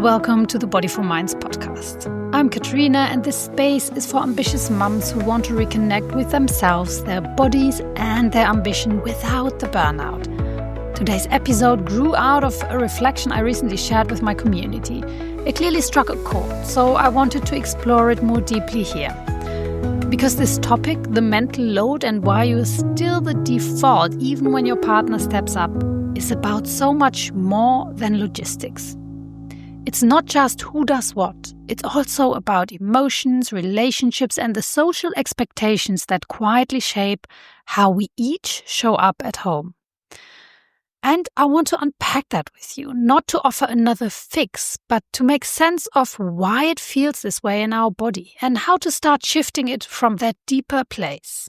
welcome to the Body for Minds podcast. I'm Katrina, and this space is for ambitious mums who want to reconnect with themselves, their bodies, and their ambition without the burnout. Today's episode grew out of a reflection I recently shared with my community. It clearly struck a chord, so I wanted to explore it more deeply here. Because this topic, the mental load and why you're still the default even when your partner steps up, is about so much more than logistics. It's not just who does what, it's also about emotions, relationships, and the social expectations that quietly shape how we each show up at home. And I want to unpack that with you, not to offer another fix, but to make sense of why it feels this way in our body and how to start shifting it from that deeper place.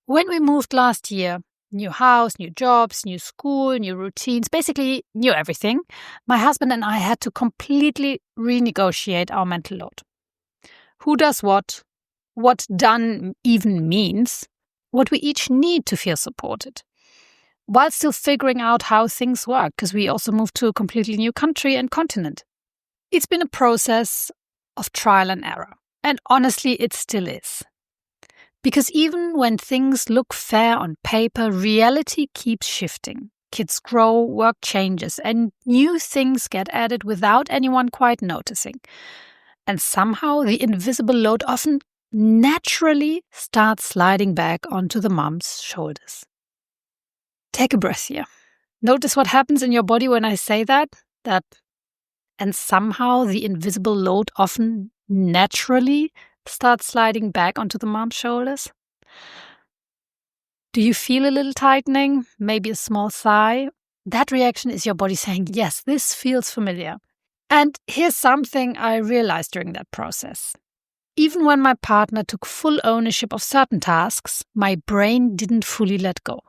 When we moved last year, new house, new jobs, new school, new routines, basically new everything, my husband and I had to completely renegotiate our mental load. Who does what done even means, what we each need to feel supported, while still figuring out how things work, because we also moved to a completely new country and continent. It's been a process of trial and error, and honestly, it still is. Because even when things look fair on paper, reality keeps shifting. Kids grow, work changes, and new things get added without anyone quite noticing. And somehow the invisible load often naturally starts sliding back onto the mom's shoulders. Take a breath here. Notice what happens in your body when I say that. And somehow the invisible load often naturally starts sliding back onto the mom's shoulders. Do you feel a little tightening? Maybe a small sigh? That reaction is your body saying, yes, this feels familiar. And here's something I realized during that process. Even when my partner took full ownership of certain tasks, my brain didn't fully let go.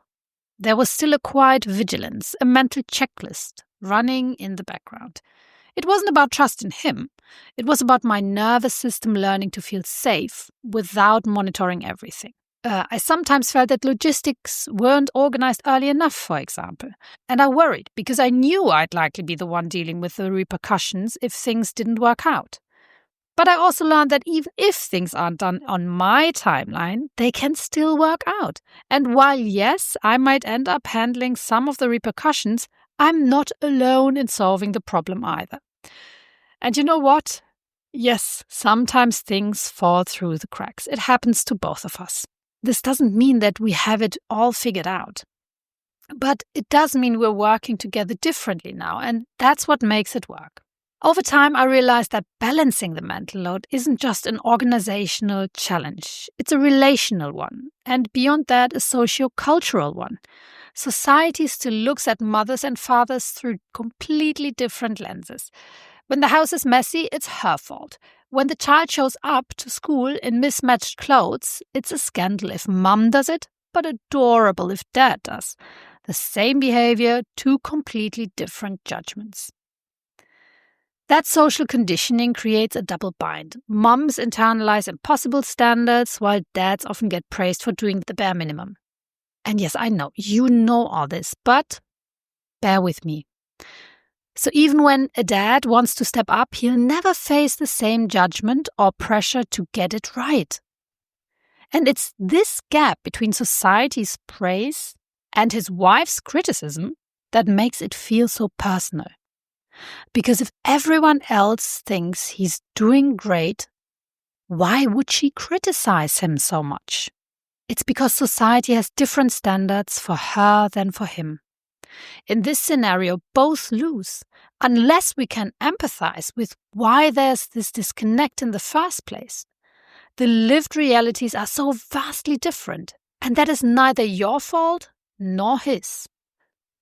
There was still a quiet vigilance, a mental checklist running in the background. It wasn't about trust in him. It was about my nervous system learning to feel safe without monitoring everything. I sometimes felt that logistics weren't organized early enough, for example. And I worried because I knew I'd likely be the one dealing with the repercussions if things didn't work out. But I also learned that even if things aren't done on my timeline, they can still work out. And while, yes, I might end up handling some of the repercussions, I'm not alone in solving the problem either. And you know what? Yes, sometimes things fall through the cracks. It happens to both of us. This doesn't mean that we have it all figured out. But it does mean we're working together differently now, and that's what makes it work. Over time, I realized that balancing the mental load isn't just an organizational challenge. It's a relational one, and beyond that, a socio-cultural one. Society still looks at mothers and fathers through completely different lenses. When the house is messy, it's her fault. When the child shows up to school in mismatched clothes, it's a scandal if mum does it, but adorable if dad does. The same behavior, two completely different judgments. That social conditioning creates a double bind. Mums internalize impossible standards, while dads often get praised for doing the bare minimum. And yes, I know, you know all this, but bear with me. So even when a dad wants to step up, he'll never face the same judgment or pressure to get it right. And it's this gap between society's praise and his wife's criticism that makes it feel so personal. Because if everyone else thinks he's doing great, why would she criticize him so much? It's because society has different standards for her than for him. In this scenario, both lose, unless we can empathize with why there's this disconnect in the first place. The lived realities are so vastly different, and that is neither your fault nor his.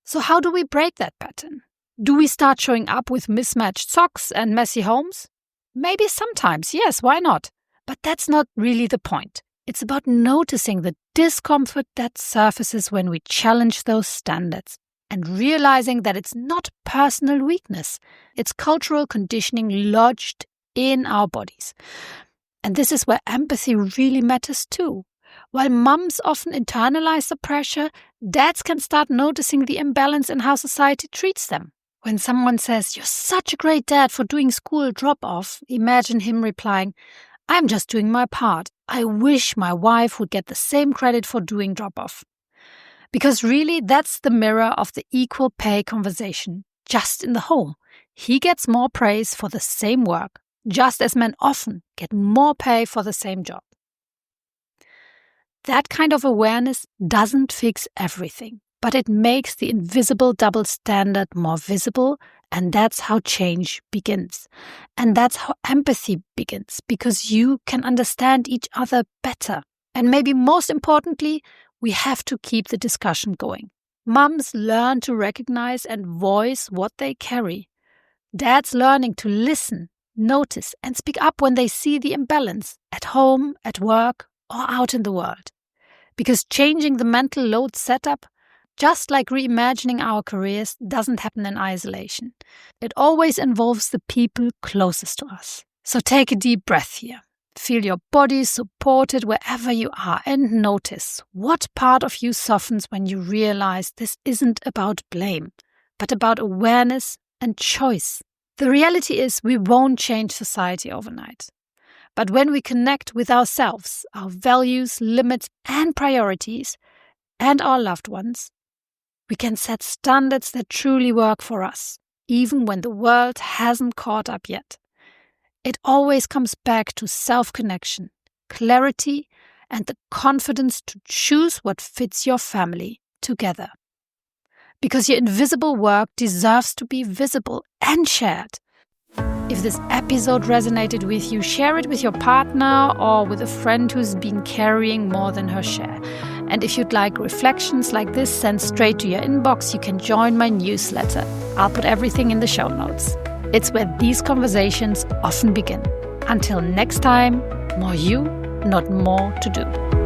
So how do we break that pattern? Do we start showing up with mismatched socks and messy homes? Maybe sometimes, yes, why not? But that's not really the point. It's about noticing the discomfort that surfaces when we challenge those standards and realizing that it's not personal weakness. It's cultural conditioning lodged in our bodies. And this is where empathy really matters too. While mums often internalize the pressure, dads can start noticing the imbalance in how society treats them. When someone says, "You're such a great dad for doing school drop-off," imagine him replying, "I'm just doing my part. I wish my wife would get the same credit for doing drop-off." Because really, that's the mirror of the equal pay conversation, just in the whole. He gets more praise for the same work, just as men often get more pay for the same job. That kind of awareness doesn't fix everything, but it makes the invisible double standard more visible, and that's how change begins. And that's how empathy begins, because you can understand each other better. And maybe most importantly, we have to keep the discussion going. Mums learn to recognize and voice what they carry. Dads learning to listen, notice, and speak up when they see the imbalance at home, at work, or out in the world. Because changing the mental load setup, just like reimagining our careers, doesn't happen in isolation. It always involves the people closest to us. So take a deep breath here. Feel your body supported wherever you are and notice what part of you softens when you realize this isn't about blame, but about awareness and choice. The reality is we won't change society overnight. But when we connect with ourselves, our values, limits, and priorities, and our loved ones, we can set standards that truly work for us, even when the world hasn't caught up yet. It always comes back to self-connection, clarity, and the confidence to choose what fits your family together. Because your invisible work deserves to be visible and shared. If this episode resonated with you, share it with your partner or with a friend who's been carrying more than her share. And if you'd like reflections like this sent straight to your inbox, you can join my newsletter. I'll put everything in the show notes. It's where these conversations often begin. Until next time, more you, not more to do.